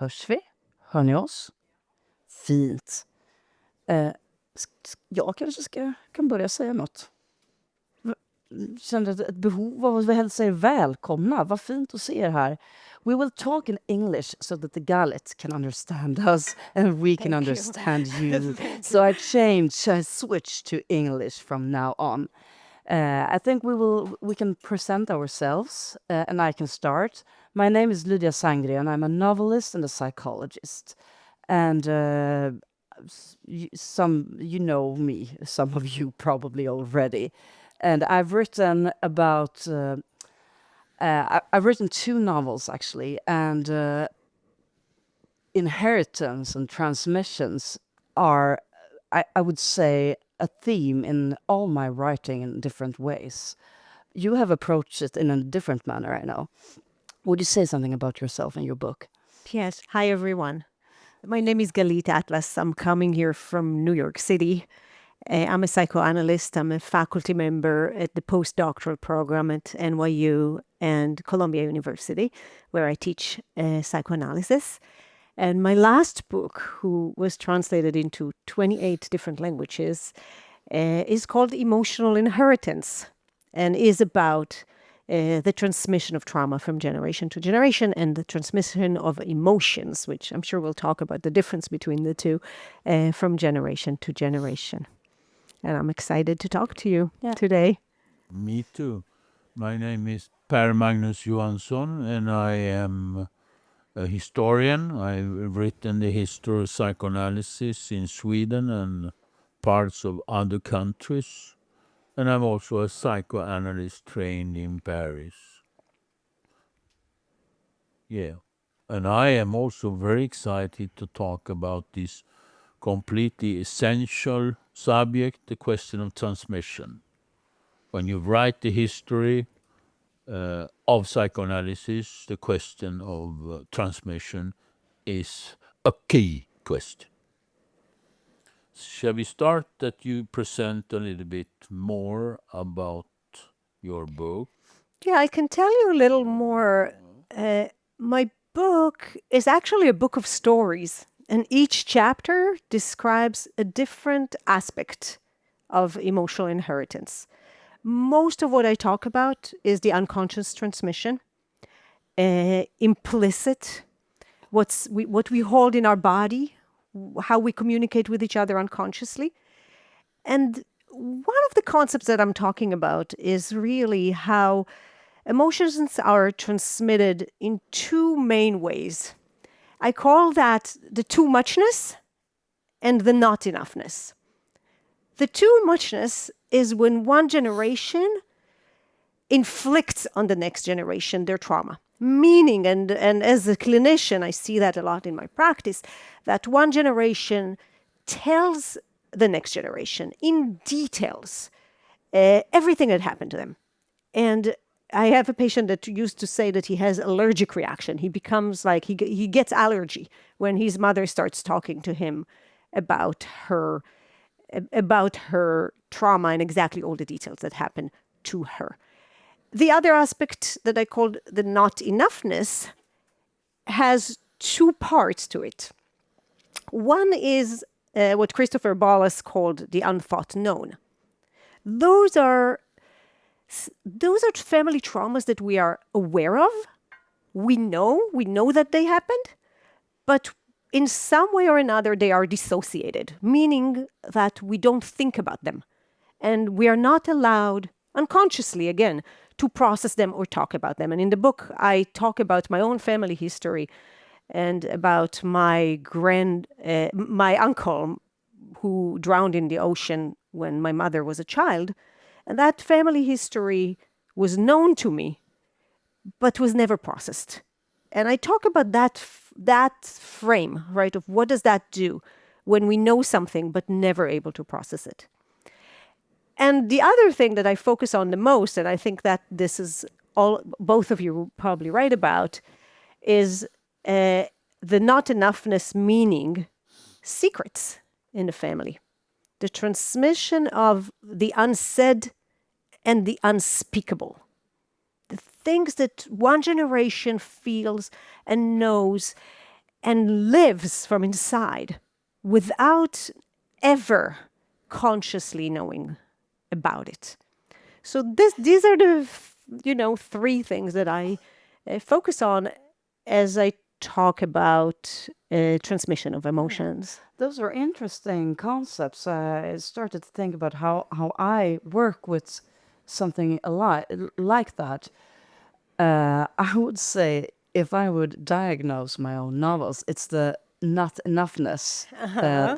Hörs vi? Hör ni oss? Fint. Jag kanske kan börja säga något. Kände ett behov av att hälsa er välkomna. Vad fint att se er här. We will talk in English so that the Gallet can understand us and we can understand you. So I switch to English from now on. I think we can present ourselves and I can start. My name is Lydia Sangren. I'm a novelist and a psychologist. And you know me, some of you probably already. And I've written about, I've written 2 novels actually, and inheritance and transmissions are, I would say, a theme in all my writing in different ways. You have approached it in a different manner, I know. Would you say something about yourself and your book? Yes. Hi, everyone. My name is Galit Atlas. I'm coming here from New York City. I'm a psychoanalyst. I'm a faculty member at the postdoctoral program at NYU and Columbia University, where I teach psychoanalysis. And my last book, who was translated into 28 different languages, is called Emotional Inheritance and is about the transmission of trauma from generation to generation and the transmission of emotions, which I'm sure we'll talk about the difference between the two, from generation to generation. And I'm excited to talk to you today. Me too. My name is Per Magnus Johansson, and I am a historian. I've written the history of psychoanalysis in Sweden and parts of other countries. And I'm also a psychoanalyst trained in Paris. Yeah. And I am also very excited to talk about this completely essential subject, the question of transmission. When you write the history of psychoanalysis, the question of transmission is a key question. Shall we start that you present a little bit more about your book? Yeah, I can tell you a little more. My book is actually a book of stories, and each chapter describes a different aspect of emotional inheritance. Most of what I talk about is the unconscious transmission, implicit, what we hold in our body, how we communicate with each other unconsciously. And one of the concepts that I'm talking about is really how emotions are transmitted in 2 main ways. I call that the too muchness and the not enoughness. The too muchness is when one generation inflicts on the next generation their trauma. Meaning, and as a clinician, I see that a lot in my practice, that one generation tells the next generation in details everything that happened to them. And I have a patient that used to say that he has allergic reaction. He becomes like, he gets allergy when his mother starts talking to him about her trauma and exactly all the details that happen to her. The other aspect that I called the not enoughness has 2 parts to it. One is what Christopher Ballas called the unthought known. Those are family traumas that we are aware of. We know that they happened, but in some way or another, they are dissociated, meaning that we don't think about them. And we are not allowed, unconsciously again, to process them or talk about them. And in the book, I talk about my own family history and about my uncle who drowned in the ocean when my mother was a child. And that family history was known to me, but was never processed. And I talk about that frame, right, of what does that do when we know something but never able to process it. And the other thing that I focus on the most, and I think that this is all both of you probably write about, is the not enoughness, meaning secrets in the family. The transmission of the unsaid and the unspeakable. The things that one generation feels and knows and lives from inside without ever consciously knowing about it. So these are the three things that I focus on as I talk about transmission of emotions. Those are interesting concepts. I started to think about how I work with something like that. I would say if I would diagnose my own novels, it's the not enoughness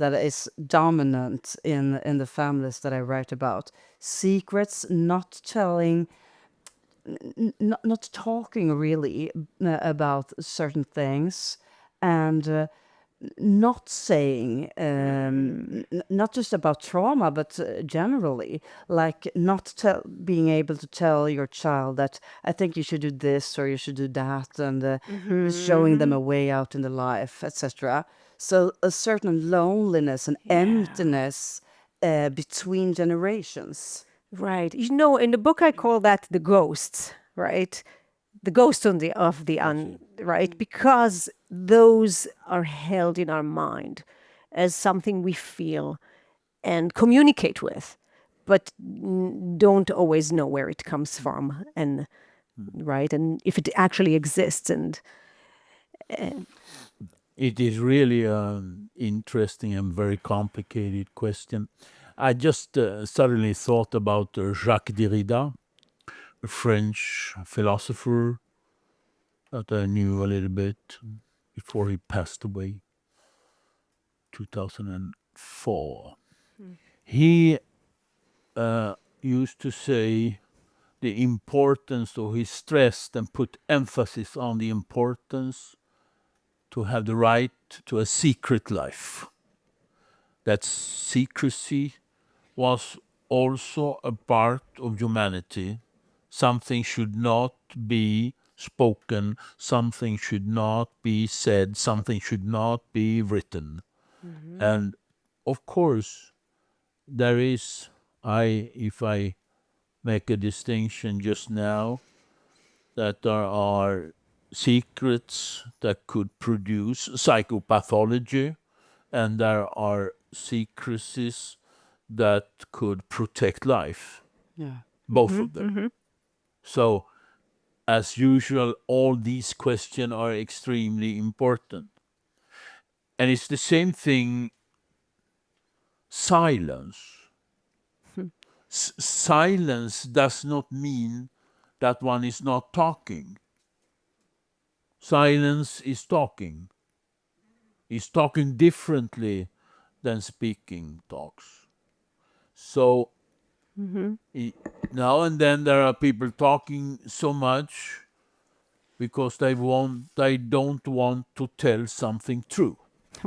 that is dominant in the families that I write about. Secrets, not telling, not talking really about certain things, and not saying, not just about trauma, but generally, like not being able to tell your child that I think you should do this or you should do that, and showing them a way out in the life, etc. So a certain loneliness and emptiness between generations. Right. In the book I call that the ghosts, right? The ghosts of the right? Because those are held in our mind as something we feel and communicate with, but don't always know where it comes from and right, and if it actually exists. And It is really an interesting and very complicated question. I just suddenly thought about Jacques Derrida, a French philosopher that I knew a little bit before he passed away, 2004. He used to say the importance, or he stressed and put emphasis on the importance to have the right to a secret life. That secrecy was also a part of humanity. Something should not be spoken, something should not be said, something should not be written. And of course, there is, if I make a distinction just now, that there are secrets that could produce psychopathology, and there are secrecies that could protect life. Yeah. Both of them. So, as usual, all these questions are extremely important. And it's the same thing, silence. Silence does not mean that one is not talking. Silence is talking. Is talking differently than speaking talks. So now and then there are people talking so much because they don't want to tell something true.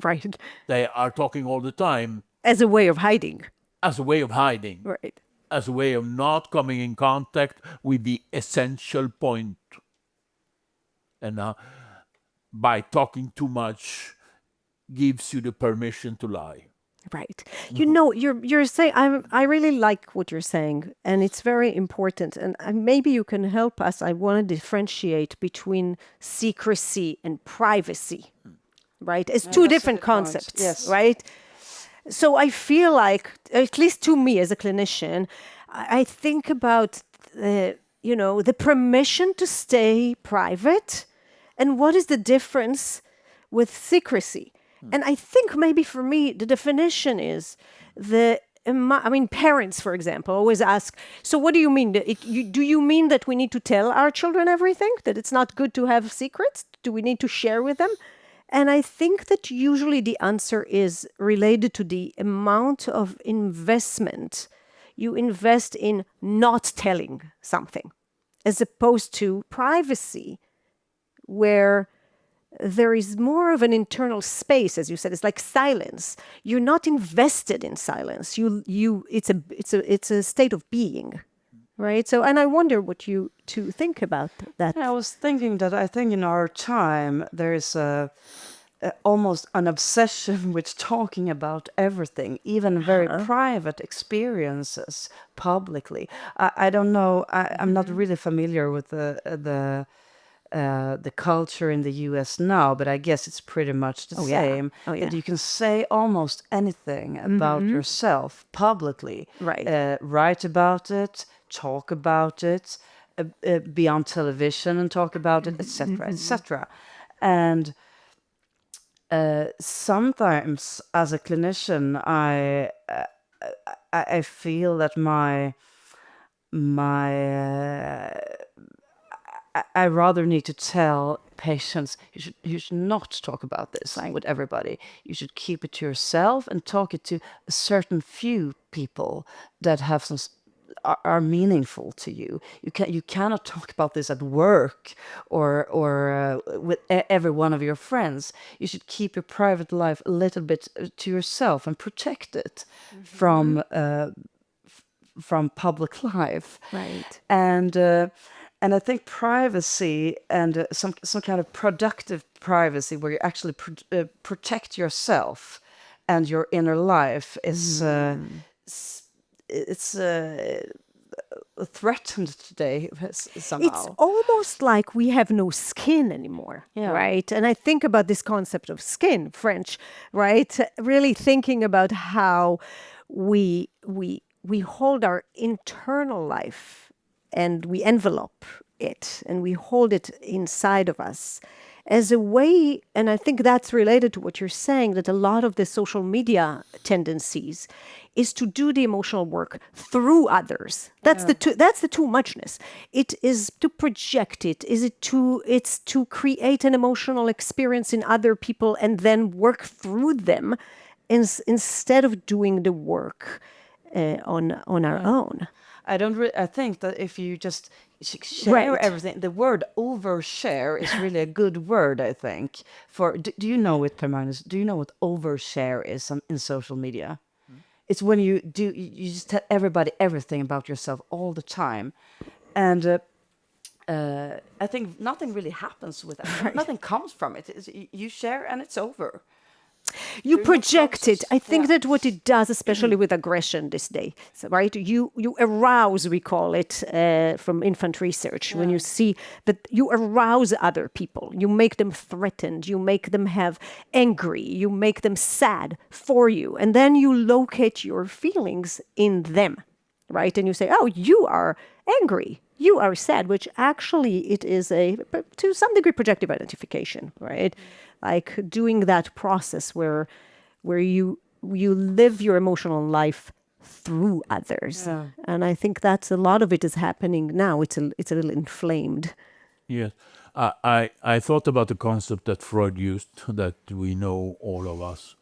right, They are talking all the time as a way of hiding. as a way of hiding, Right. as a way of not coming in contact with the essential point. And by talking too much gives you the permission to lie. Right. You're saying I really like what you're saying, and it's very important. And maybe you can help us. I want to differentiate between secrecy and privacy, right? It's two that's a different good point. concepts, Yes. right? So I feel like, at least to me as a clinician, I think about the permission to stay private, and what is the difference with secrecy. And I think maybe for me, the definition is parents, for example, always ask, so what do you mean? Do you mean that we need to tell our children everything? That it's not good to have secrets? Do we need to share with them? And I think that usually the answer is related to the amount of investment you invest in not telling something, as opposed to privacy, where there is more of an internal space, as you said. It's like silence. You're not invested in silence. It's a state of being, right? So, and I wonder what you two think about that. I was thinking that I think in our time there is almost an obsession with talking about everything, even very private experiences publicly. I don't know. I'm not really familiar with the the culture in the US now, but I guess it's pretty much the Oh, yeah. same. Oh, That yeah. you can say almost anything about yourself publicly, Right. write about it, talk about it, be on television and talk about it, etc., etc. And sometimes, as a clinician, I feel that my I rather need to tell patients you should not talk about this with everybody. You should keep it to yourself and talk it to a certain few people that have are meaningful to you. You cannot talk about this at work or with every one of your friends. You should keep your private life a little bit to yourself and protect it from public life. Right. And I think privacy and some kind of productive privacy where you actually protect yourself and your inner life is it's threatened today somehow. It's almost like we have no skin anymore, Yeah. right? And I think about this concept of skin, French, right? Really thinking about how we hold our internal life and we envelope it and we hold it inside of us as a way, and I think that's related to what you're saying, that a lot of the social media tendencies is to do the emotional work through others. That's the too muchness. It is to project it. It's to create an emotional experience in other people and then work through them instead of doing the work on our own. I think that if you just share Right. everything, the word overshare is really a good word, I think. Do you know it, Per Magnus? Do you know what overshare is in social media? It's when you just tell everybody everything about yourself all the time. And I think nothing really happens with that. Nothing comes from it. You share and it's over. You Through no project it. process. I think Yeah. that what it does, especially with aggression this day, so, right? You arouse, we call it from infant research, when you see that you arouse other people, you make them threatened, you make them have angry, you make them sad for you, and then you locate your feelings in them, right? And you say, oh, you are angry, you are sad, which actually it is to some degree, projective identification, right? Like doing that process where you live your emotional life through others. Yeah. And I think that's a lot of it is happening now. It's a little inflamed. Yes. I thought about the concept that Freud used, that we know, all of us,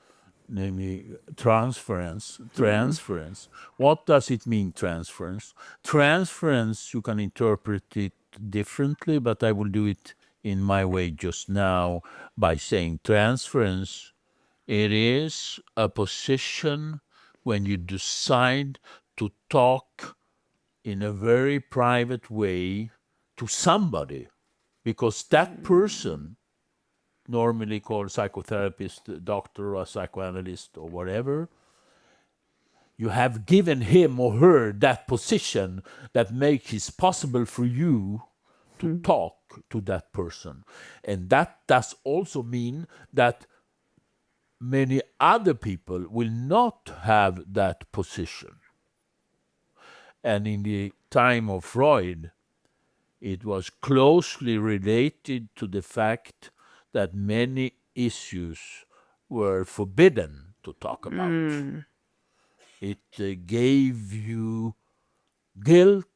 namely transference. Transference. What does it mean, transference? Transference, you can interpret it differently, but I will do it in my way just now by saying transference, it is a position when you decide to talk in a very private way to somebody, because that person, normally called psychotherapist, doctor, or psychoanalyst, or whatever, you have given him or her that position that makes it possible for you to talk to that person. And that does also mean that many other people will not have that position. And in the time of Freud, it was closely related to the fact that many issues were forbidden to talk about. It gave you guilt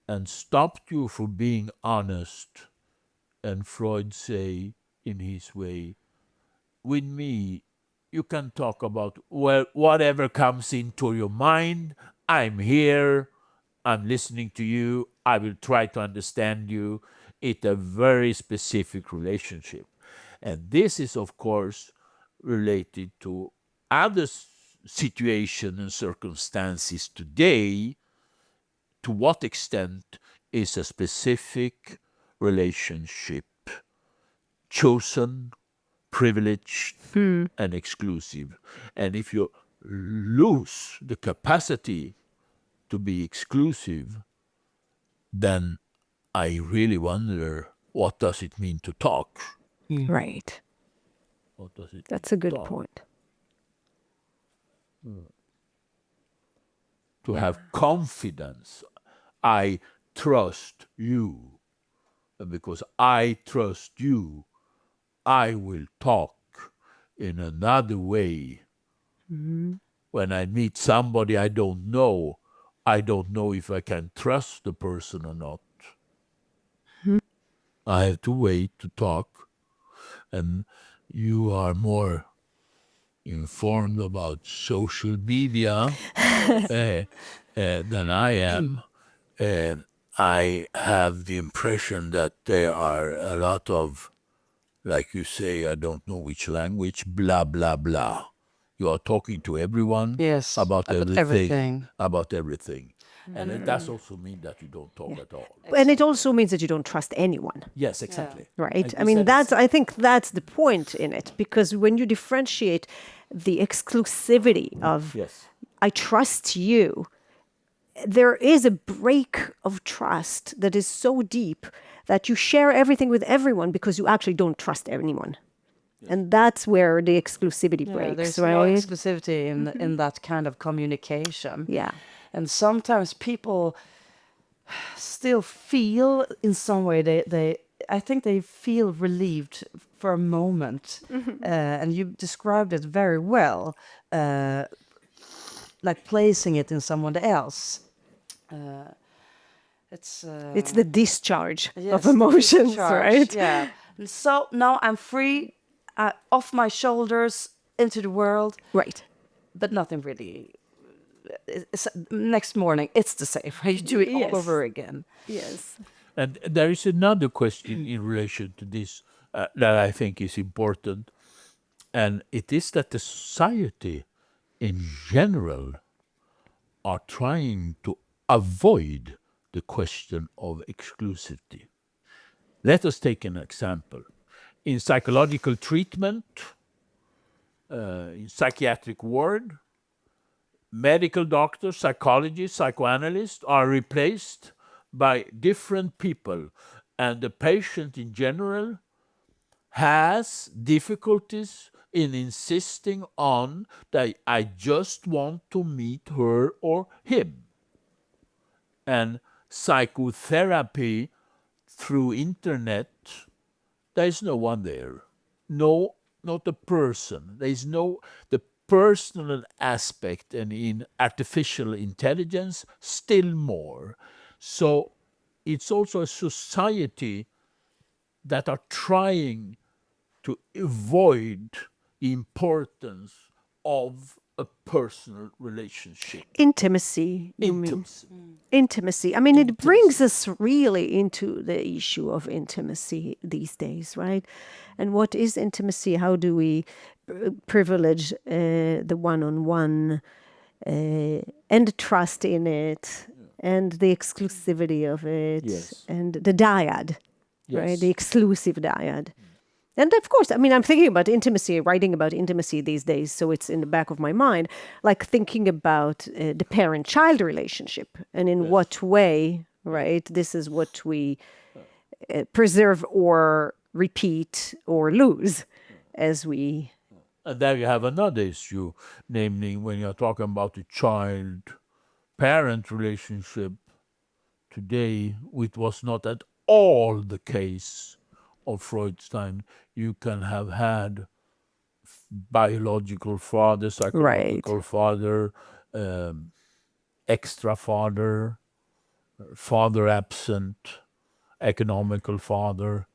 and stopped you from being honest. And Freud say, in his way, with me, you can talk about whatever comes into your mind. I'm here. I'm listening to you. I will try to understand you. It's a very specific relationship. And this is, of course, related to other situations and circumstances today. To what extent is a specific relationship chosen, privileged, and exclusive? And if you lose the capacity to be exclusive, then I really wonder, what does it mean to talk? Right. What does it That's a good talk? point. To have confidence. I trust you. And because I trust you, I will talk in another way. When I meet somebody I don't know if I can trust the person or not. I have to wait to talk. And you are more informed about social media than I am. And I have the impression that there are a lot of, like you say, I don't know which language, blah, blah, blah. You are talking to everyone Yes, about about everything. everything. About everything. And it does also mean that you don't talk at all. And it also means that you don't trust anyone. Yes, exactly. Right. Like I you mean, said, I think that's the point in it, because when you differentiate the exclusivity of Yes. I trust you, there is a break of trust that is so deep that you share everything with everyone because you actually don't trust anyone. And that's where the exclusivity Yeah, breaks, there's right? no exclusivity in that kind of communication. Yeah. And sometimes people still feel in some way I think they feel relieved for a moment. And you described it very well, like placing it in someone else. It's It's the discharge yes, of the emotions, discharge, right? Yeah. And so now I'm free, off my shoulders into the world, Right. but nothing really. Next morning, it's the same. You do it Yes. all over again. Yes. And there is another question in relation to this that I think is important. And it is that the society in general are trying to avoid the question of exclusivity. Let us take an example. In psychological treatment, in psychiatric ward, medical doctors, psychologists, psychoanalysts are replaced by different people, and the patient in general has difficulties in insisting on that I just want to meet her or him. And psychotherapy through internet, there is no one there. No, not a person. There is no the personal aspect, and in artificial intelligence, still more. So it's also a society that are trying to avoid the importance of a personal relationship. Intimacy, you mean? Intimacy. Intimacy. I mean, it brings us really into the issue of intimacy these days, right? And what is intimacy? How do we privilege the one-on-one and the trust in it and the exclusivity of it Yes. and the dyad, right? Yes. The exclusive dyad. And of course, I mean, I'm thinking about intimacy, writing about intimacy these days, so it's in the back of my mind, like thinking about the parent-child relationship and in what way, right? This is what we preserve or repeat or lose as we. And there you have another issue, namely when you're talking about the child-parent relationship. Today, it was not at all the case of Freud's time. You can have had biological father, psychological father, extra father, father absent, economical father.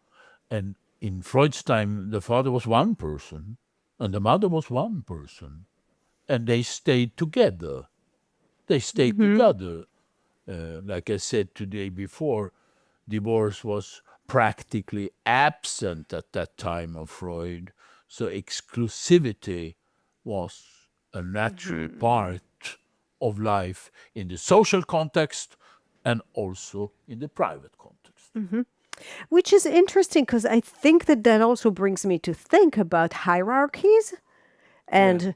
And in Freud's time, the father was one person and the mother was one person. And they stayed together. They stayed together. Like I said today before, divorce was practically absent at that time of Freud. So exclusivity was a natural part of life in the social context and also in the private context. Which is interesting because I think that also brings me to think about hierarchies and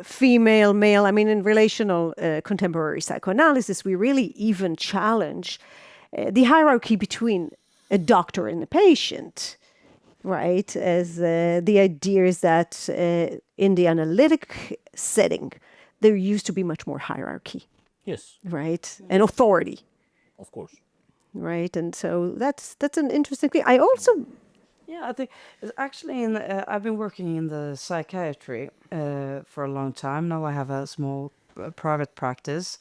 female, male. I mean, in relational contemporary psychoanalysis, we really even challenge the hierarchy between a doctor and a patient, right? As the idea is that in the analytic setting, there used to be much more hierarchy, Yes, right? And authority, of course. right? And so that's an interesting thing. I also, Yeah, I think it's actually I've been working in the psychiatry for a long time. Now I have a small private practice,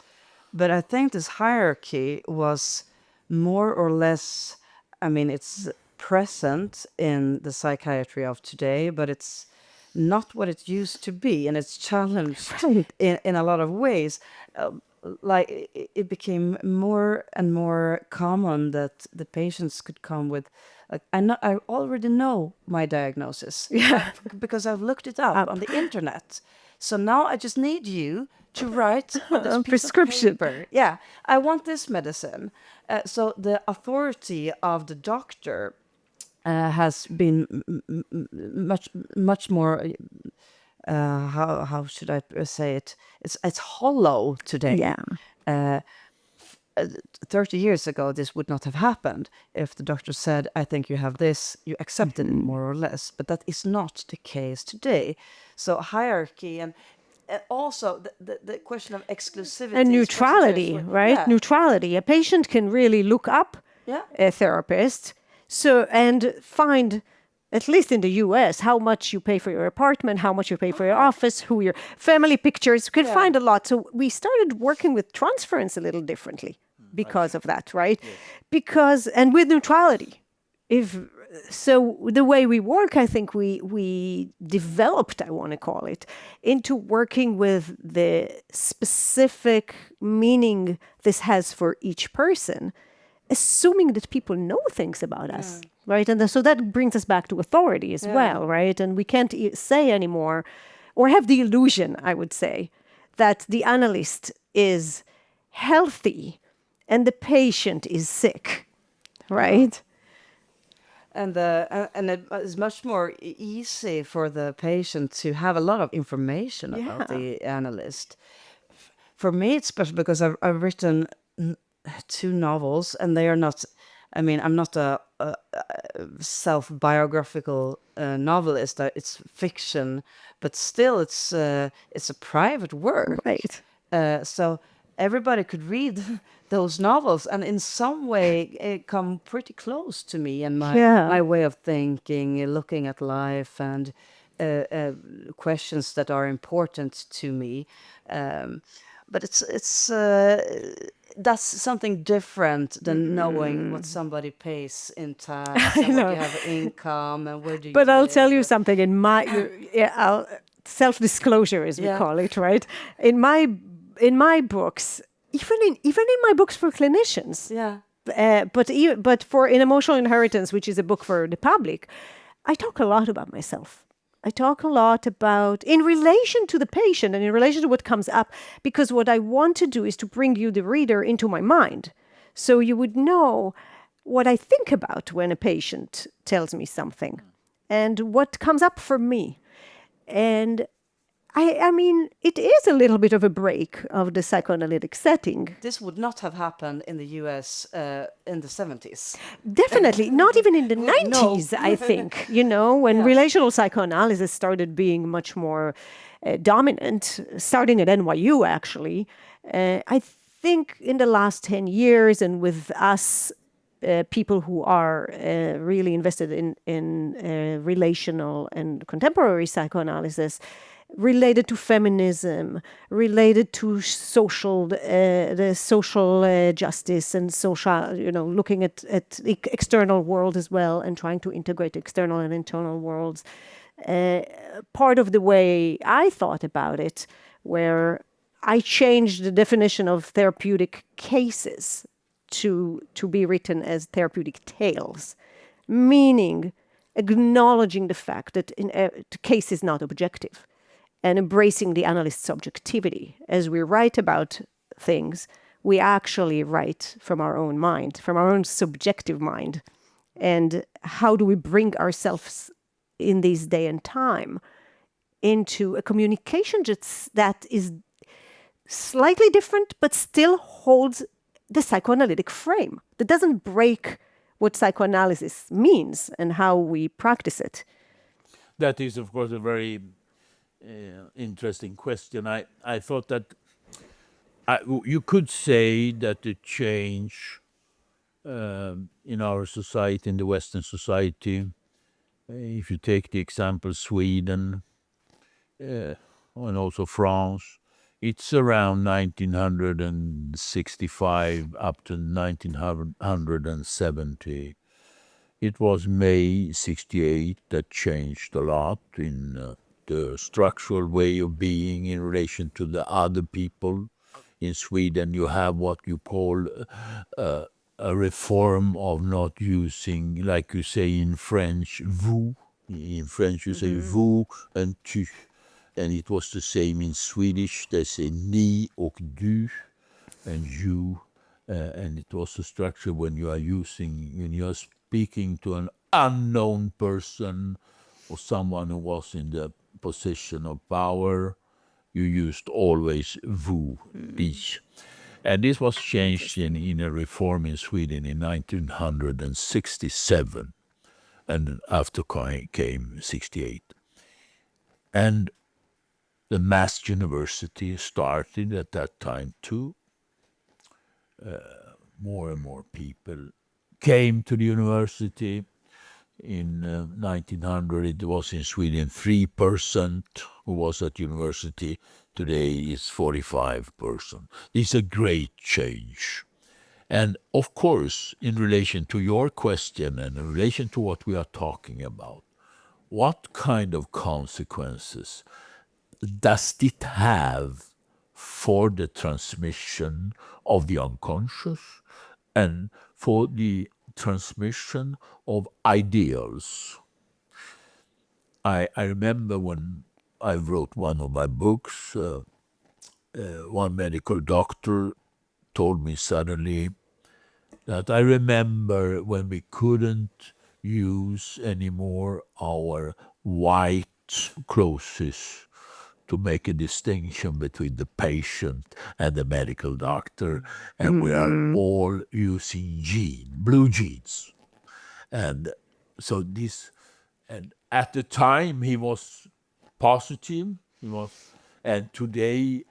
but I think this hierarchy was more or less, I mean, it's present in the psychiatry of today, but it's not what it used to be, and it's challenged Right. in a lot of ways. Like it became more and more common that the patients could come with, like, I already know my diagnosis, Yeah. because I've looked it up on the internet. So now I just need you to write on this A piece prescription. of paper. Yeah, I want this medicine. So the authority of the doctor has been much more. How should I say it? It's hollow today. Yeah. 30 years ago, this would not have happened. If the doctor said, I think you have this, you accepted it more or less. But that is not the case today. So hierarchy and also the question of exclusivity. And is quite neutrality, interesting. right? Yeah. Neutrality. A patient can really look up Yeah. a therapist, so and find, at least in the US, how much you pay for your apartment, how much you pay for your office, who your family pictures. You can Yeah. find a lot. So we started working with transference a little differently because of that, right? Because, and with neutrality. So the way we work, I think we developed, I want to call it, into working with the specific meaning this has for each person, assuming that people know things about us, right? And so that brings us back to authority as well, right? And we can't say anymore, or have the illusion, I would say, that the analyst is healthy and the patient is sick, right? And it is much more easy for the patient to have a lot of information about the analyst. For me, it's special because I've written 2 novels, and they are not. I mean, I'm not a self-biographical novelist. It's fiction, but still, it's a private work. Right. So everybody could read those novels and in some way come pretty close to me and my way of thinking, looking at life, and questions that are important to me. But it's that's something different than knowing what somebody pays in tax and what you have income and where do you But I'll live. tell you something. In my self-disclosure, as we call it, right? In my books, even in my books for clinicians, but for In Emotional Inheritance, which is a book for the public, I talk a lot about myself. I talk a lot about in relation to the patient and in relation to what comes up, because what I want to do is to bring you, the reader, into my mind. So you would know what I think about when a patient tells me something and what comes up for me. And I mean, it is a little bit of a break of the psychoanalytic setting. This would not have happened in the US in the 70s. Definitely, not even in the No. 90s, I think, when relational psychoanalysis started being much more dominant, starting at NYU, actually. I think in the last 10 years, and with us, people who are really invested in relational and contemporary psychoanalysis, related to feminism, related to the social justice and social, looking at the external world as well and trying to integrate external and internal worlds. Part of the way I thought about it, where I changed the definition of therapeutic cases to be written as therapeutic tales, meaning acknowledging the fact that the case is not objective, and embracing the analyst's subjectivity. As we write about things, we actually write from our own mind, from our own subjective mind. And how do we bring ourselves in this day and time into a communication that is slightly different, but still holds the psychoanalytic frame. That doesn't break what psychoanalysis means and how we practice it. That is, of course, a very interesting question. I thought that you could say that the change in our society, in the Western society, if you take the example Sweden and also France, it's around 1965 up to 1970. It was May 68 that changed a lot in the structural way of being in relation to the other people. In Sweden, you have what you call a reform of not using, like you say in French, vous. In French, you say vous and tu. And it was the same in Swedish. They say ni och du and you. And it was a structure when you are speaking to an unknown person or someone who was in the position of power, you used always vous, ich. And this was changed in a reform in Sweden in 1967, and after came 68. And the mass university started at that time too. More and more people came to the university. In 1900, it was in Sweden 3% who was at university. Today it's 45%. It's a great change. And of course, in relation to your question and in relation to what we are talking about, what kind of consequences does it have for the transmission of the unconscious and for the transmission of ideals? I remember when I wrote one of my books, one medical doctor told me suddenly that I remember when we couldn't use anymore our white clothes to make a distinction between the patient and the medical doctor, and we are all using blue jeans. And so and at the time he was positive, and today,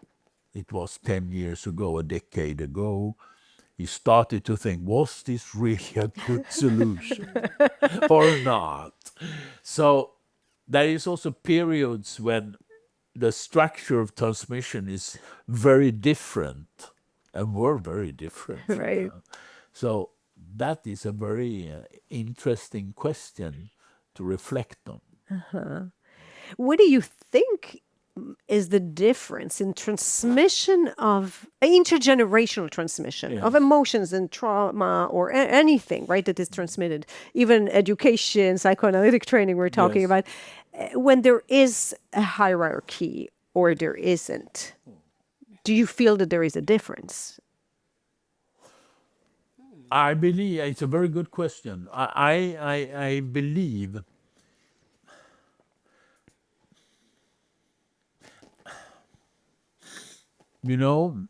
it was 10 years ago, a decade ago, he started to think, was this really a good solution or not? So there is also periods when the structure of transmission is very different, and we're very different. Right. So that is a very interesting question to reflect on. What do you think is the difference in transmission of intergenerational transmission of emotions and trauma or anything, right, that is transmitted, even education, psychoanalytic training we're talking about, when there is a hierarchy or there isn't? Do you feel that there is a difference? I believe it's a very good question. I believe you know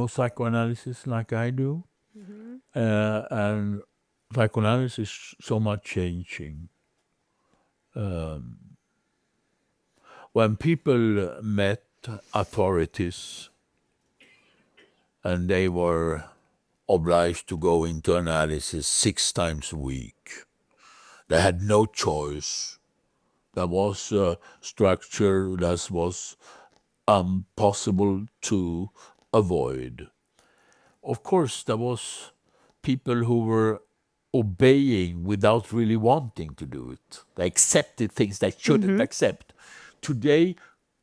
psychoanalysis like I do, and psychoanalysis is so much changing. When people met authorities and they were obliged to go into analysis 6 times a week, they had no choice. There was a structure that was impossible to avoid. Of course, there was people who were obeying without really wanting to do it. They accepted things they shouldn't accept. Today,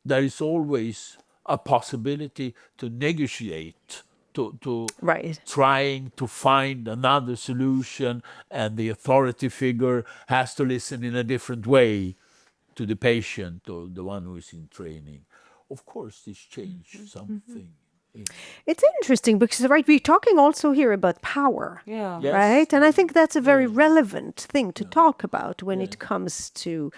there is always a possibility to negotiate, to Right. trying to find another solution, and the authority figure has to listen in a different way to the patient or the one who is in training. Of course, this changed something. It's interesting because, right, we're talking also here about power. Yeah. Yes. Right? And I think that's a very relevant thing to talk about when it comes to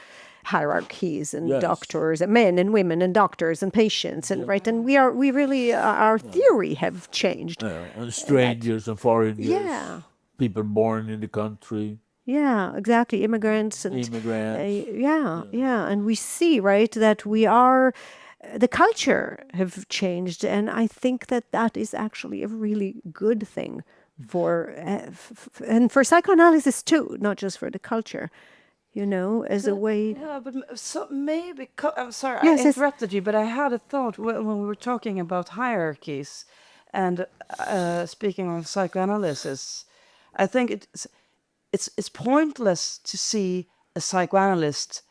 hierarchies and Yes. doctors and men and women and doctors and patients and right. And we really our theory have changed. And strangers and foreigners, Yeah. people born in the country, Yeah, exactly. Immigrants and immigrants. yeah, and we see right that we are the culture have changed, and I think that that is actually a really good thing for and for psychoanalysis too, not just for the culture, as a way. Yeah, but so maybe I'm sorry, Yes, I yes. interrupted you, but I had a thought when we were talking about hierarchies, and speaking of psychoanalysis. I think it's pointless to see a psychoanalyst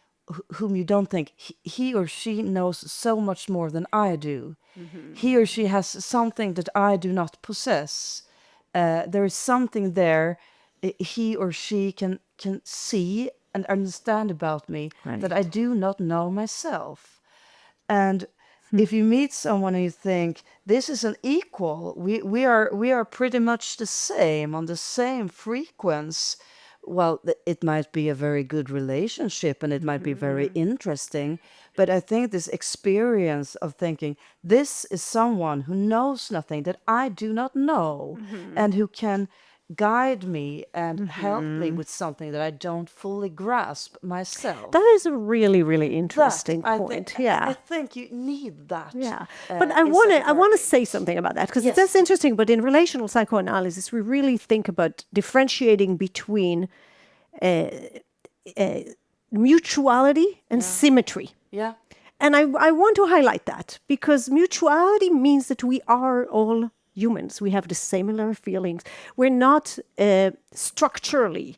whom you don't think he or she knows so much more than I do. He or she has something that I do not possess. There is something there he or she can see and understand about me that I do not know myself. And if you meet someone and you think this is an equal, we are pretty much the same on the same frequency. Well, it might be a very good relationship and it might be very interesting, but I think this experience of thinking this is someone who knows nothing that I do not know and who can guide me and help me with something that I don't fully grasp myself. That is a really, really interesting I point. think, Yeah. I think you need that. Yeah, but I in want to psychotherapy. say something about that because Yes. that's interesting. But in relational psychoanalysis, we really think about differentiating between mutuality and symmetry. Yeah. And I want to highlight that because mutuality means that we are all humans. We have the similar feelings. We're not structurally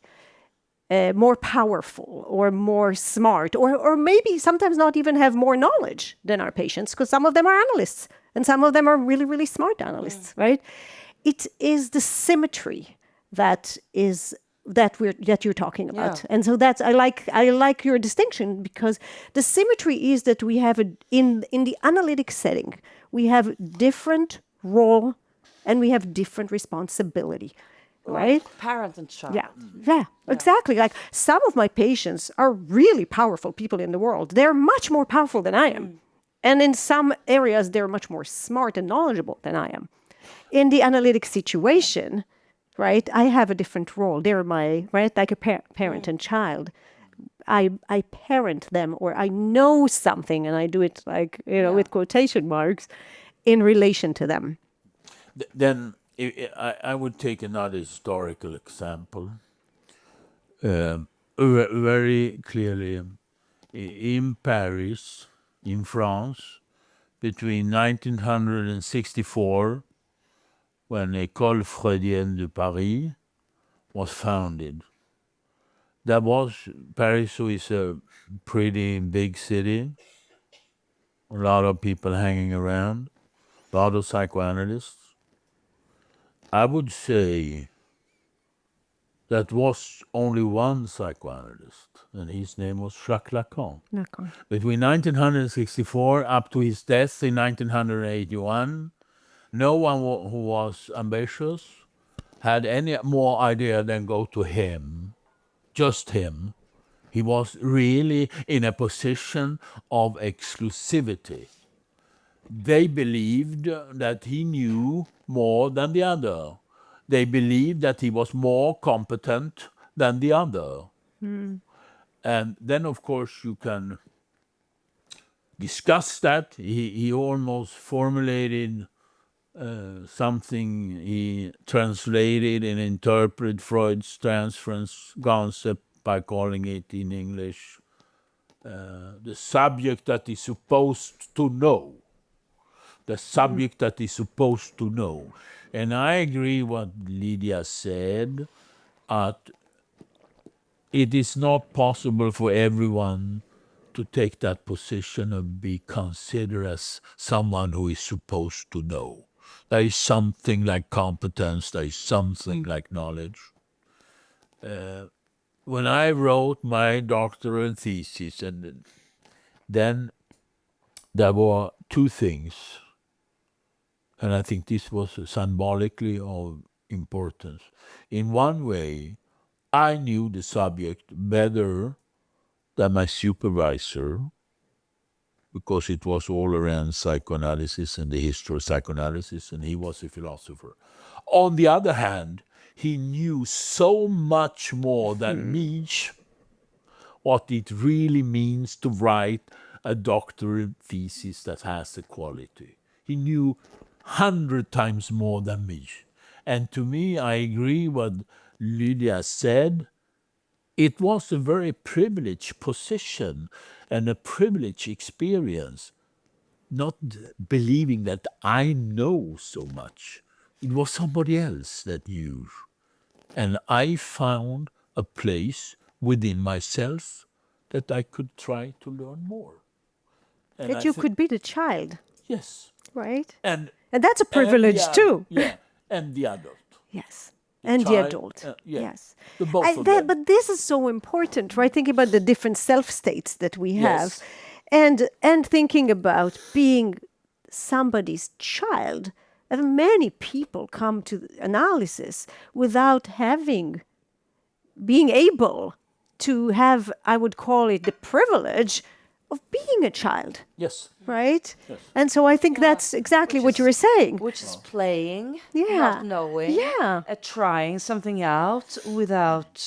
more powerful or more smart, or maybe sometimes not even have more knowledge than our patients, because some of them are analysts and some of them are really, really smart analysts, right? It is the symmetry that you're talking about. Yeah. And so that's I like your distinction, because the symmetry is that we have in the analytic setting, we have different role and we have different responsibility. Right? Like parent and child. Yeah, exactly. Like some of my patients are really powerful people in the world. They're much more powerful than I am. And in some areas, they're much more smart and knowledgeable than I am. In the analytic situation, right, I have a different role. They're right, like a parent and child. I parent them, or I know something, and I do it like, with quotation marks in relation to them. Then I would take another historical example. Very clearly, in Paris, in France, between 1964, when École Freudienne de Paris was founded. Paris is a pretty big city, a lot of people hanging around, a lot of psychoanalysts. I would say that was only one psychoanalyst, and his name was Jacques Lacan. Between 1964 up to his death in 1981, no one who was ambitious had any more idea than go to him, just him. He was really in a position of exclusivity. They believed that he knew more than the other. They believed that he was more competent than the other. And then, of course, you can discuss that. He almost formulated something. He translated and interpreted Freud's transference concept by calling it in English the subject that is supposed to know. The subject that is supposed to know. And I agree what Lydia said, it is not possible for everyone to take that position and be considered as someone who is supposed to know. There is something like competence, there is something like knowledge. When I wrote my doctoral thesis, and then there were two things, and I think this was symbolically of importance. In one way, I knew the subject better that my supervisor, because it was all around psychoanalysis and the history of psychoanalysis, and he was a philosopher. On the other hand, he knew so much more than me what it really means to write a doctoral thesis that has the quality. He knew 100 times more than me. And to me, I agree what Lydia said. It was a very privileged position and a privileged experience, not believing that I know so much. It was somebody else that knew. And I found a place within myself that I could try to learn more. And That you could be the child, yes. right? And And that's a privilege too. Yeah, and the adult. Yes. And the child, adult. yeah. Yes. The both of them. But this is so important, right? Thinking about the different self states that we have, Yes. and thinking about being somebody's child. And many people come to analysis without being able to have, I would call it, the privilege of being a child, Yes. right? And so I think that's exactly what you were saying. Which is playing, Yeah. not knowing, Yeah. trying something out without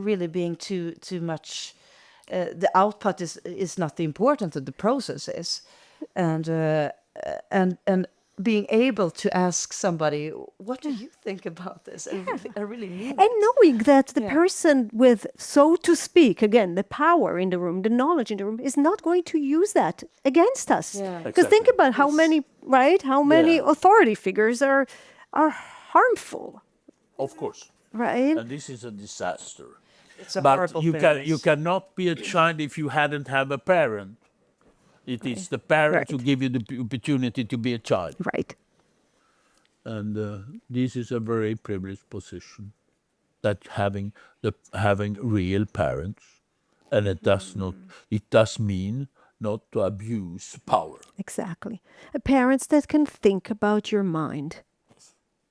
really being too much. The output is not the important; the process is, and being able to ask somebody, "What do you think about this?" And I really mean And it. knowing that the Yeah. person with, so to speak, again, the power in the room, the knowledge in the room, is not going to use that against us. Yeah. Because think Exactly. about how many, right? How many Yeah. authority figures are harmful, Of course. right? And this is a disaster. It's a But horrible you thing. you cannot be a child if you hadn't have a parent. It is the parents who Right. give you the opportunity to be a child. Right. And this is a very privileged position, that having real parents, and it does mean not to abuse power. Exactly. Parents that can think about your mind,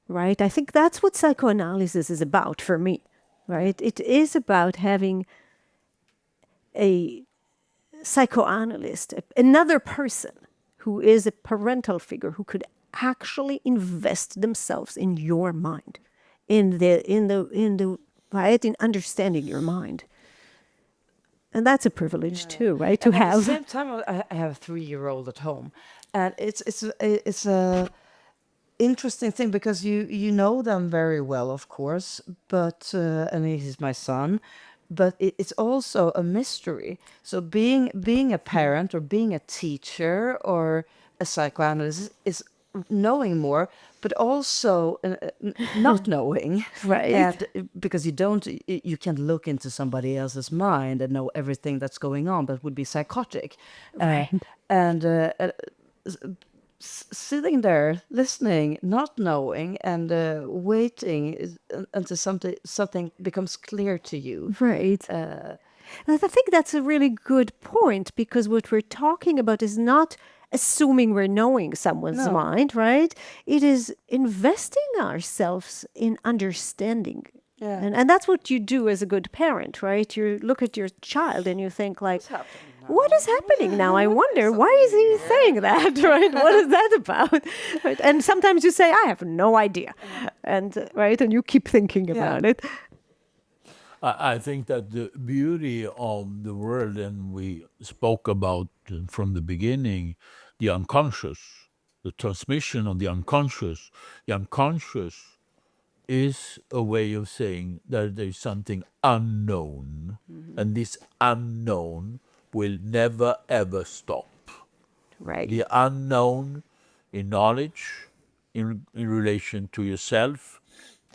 right? I think that's what psychoanalysis is about for me, right? It is about having a psychoanalyst, another person who is a parental figure who could actually invest themselves in your mind, in the right, in understanding your mind. And that's a privilege too, right? To And at the have. same time, I have a 3-year-old at home, and it's a interesting thing because you know them very well, of course, but and he's my son, but it's also a mystery. So being a parent or being a teacher or a psychoanalyst is knowing more, but also not knowing, Right. and because you can't look into somebody else's mind and know everything that's going on. That would be psychotic, and sitting there listening, not knowing, and waiting until something becomes clear to you. Right. And I think that's a really good point, because what we're talking about is not assuming we're knowing someone's No. mind, right? It is investing ourselves in understanding. Yeah. And that's what you do as a good parent, right? You look at your child and you think like, happening now? what is happening now? I wonder, why is he saying that, right? What is that about? Right? And sometimes you say, I have no idea. And right, and you keep thinking about it. I think that the beauty of the world, and we spoke about from the beginning, the unconscious, the transmission of the unconscious. The unconscious is a way of saying that there is something unknown, and this unknown will never ever stop. Right. The unknown in knowledge, in relation to yourself,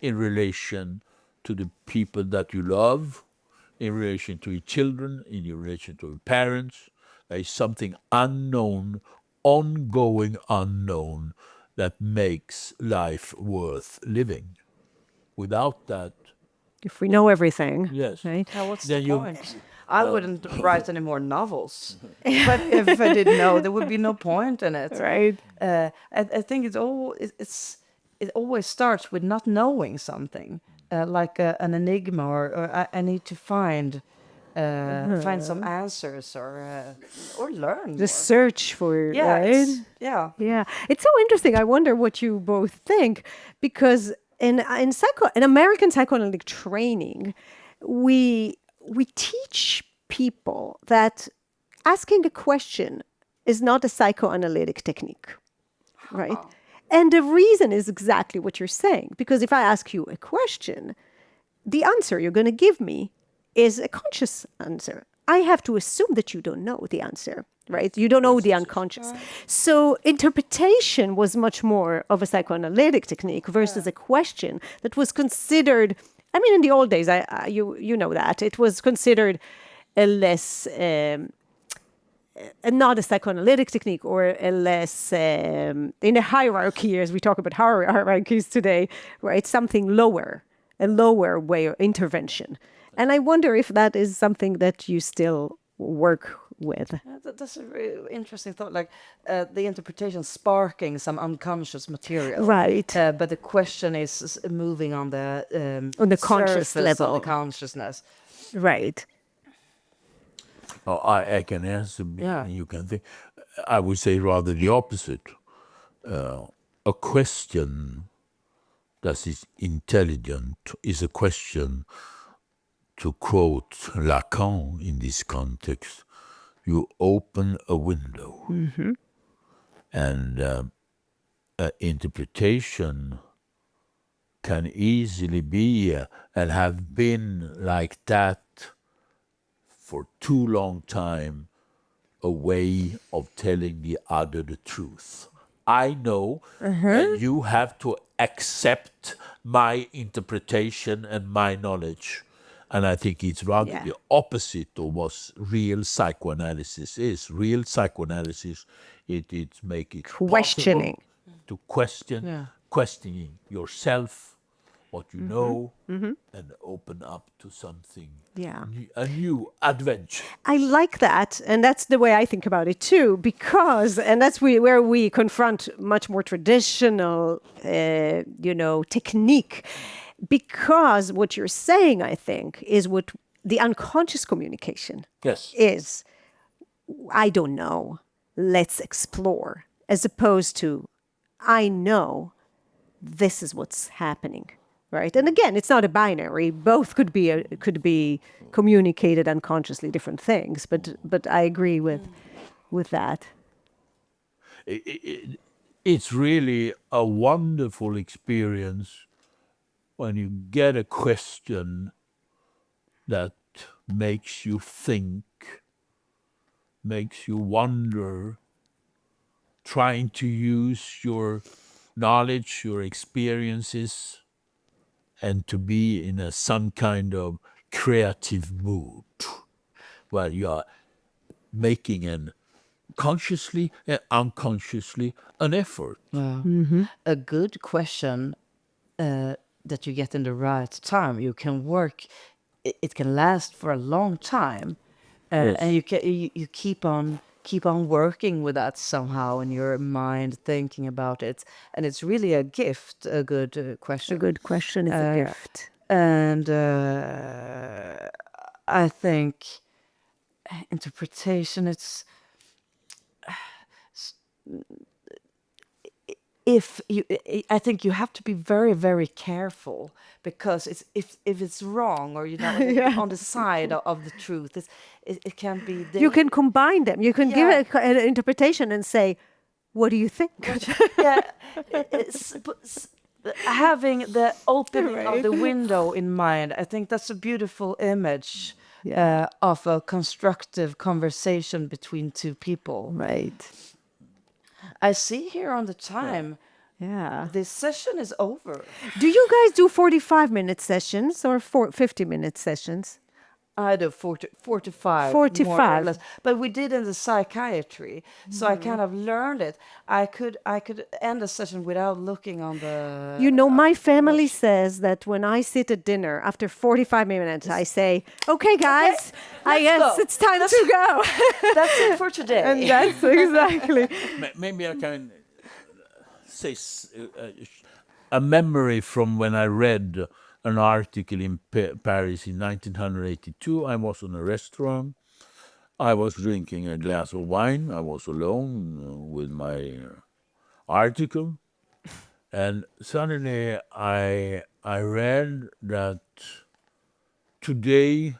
in relation to the people that you love, in relation to your children, in your relation to your parents. There is something unknown, ongoing unknown, that makes life worth living. Without that, If we know everything. yes. Right. Now, what's Then the you- point? I wouldn't write any more novels, but if I didn't know, there would be no point in it. Right. I think it always starts with not knowing something, like an enigma, or I need to find find some answers or learn The more. search for, Yeah, right? yeah. Yeah, it's so interesting. I wonder what you both think, because in American psychoanalytic training, we teach people that asking a question is not a psychoanalytic technique, right? And the reason is exactly what you're saying, because if I ask you a question, the answer you're going to give me is a conscious answer. I have to assume that you don't know the answer, right? You don't know the unconscious. So interpretation was much more of a psychoanalytic technique versus a question that was considered. I mean, in the old days, you know that it was considered a less. Not a psychoanalytic technique, or a less in a hierarchy, as we talk about hierarchies today, right? Something lower, a lower way of intervention. And I wonder if that is something that you still work with. That's a really interesting thought. Like the interpretation sparking some unconscious material, Right. But the question is moving on the conscious surface level. of the consciousness. Right. Oh, I can answer. Yeah. You can think. I would say rather the opposite. A question that is intelligent is a question, to quote Lacan in this context, you open a window. And interpretation can easily be and have been like that for too long time, a way of telling the other the truth. I know, and you have to accept my interpretation and my knowledge. And I think it's rather Yeah. the opposite of what real psychoanalysis is. Real psychoanalysis, it make it Questioning. possible to question, questioning yourself, what you know, and open up to something, Yeah. a new adventure. I like that, and that's the way I think about it too. Because, and that's where we confront much more traditional, technique. Because what you're saying, I think, is what the unconscious communication Yes. is. I don't know. Let's explore, as opposed to, I know. This is what's happening. Right, and again, it's not a binary. Both could be communicated unconsciously, different things. But I agree with that. It's really a wonderful experience when you get a question that makes you think, makes you wonder, trying to use your knowledge, your experiences, and to be in some kind of creative mood where you are making consciously and unconsciously an effort. A good question that you get in the right time, you can work. It can last for a long time, Yes. and you keep on working with that somehow in your mind, thinking about it, and it's really a gift. A good question. A good question is a gift. And I think interpretation, it's I think you have to be very, very careful, because if it's wrong, or you're not on the side of the truth, it can be. You can combine them. You can give an interpretation and say, "What do you think?" Having the opening of the window in mind, I think that's a beautiful image of a constructive conversation between two people. Right. I see here on the time. Yeah. This session is over. Do you guys do 45-minute sessions or 50-minute sessions? I do 45. 45. More or less. But we did in the psychiatry, so I kind of learned it. I could end a session without looking on the. My family says that when I sit at dinner after 45 minutes, I say, "Okay, guys, I guess go. it's time to go." That's it for today. And that's exactly. Maybe I can say a memory from when I read an article in Paris in 1982. I was in a restaurant. I was drinking a glass of wine. I was alone with my article. And suddenly I read that today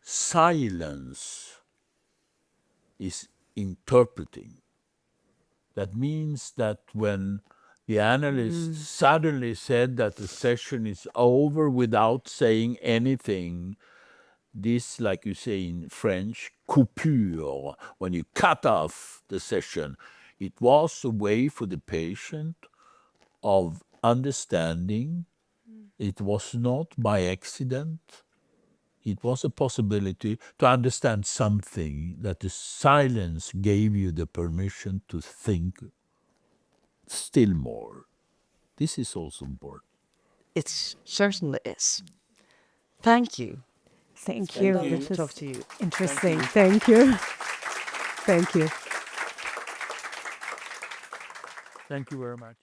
silence is interpreting. That means that when the analyst suddenly said that the session is over without saying anything, this, like you say in French, coupure, when you cut off the session, it was a way for the patient of understanding. It was not by accident. It was a possibility to understand something that the silence gave you the permission to think still more. This is also important. It certainly is. Thank you. Thank been you. lovely This to is talk to you. interesting. Thank you. Thank you. Thank you very much.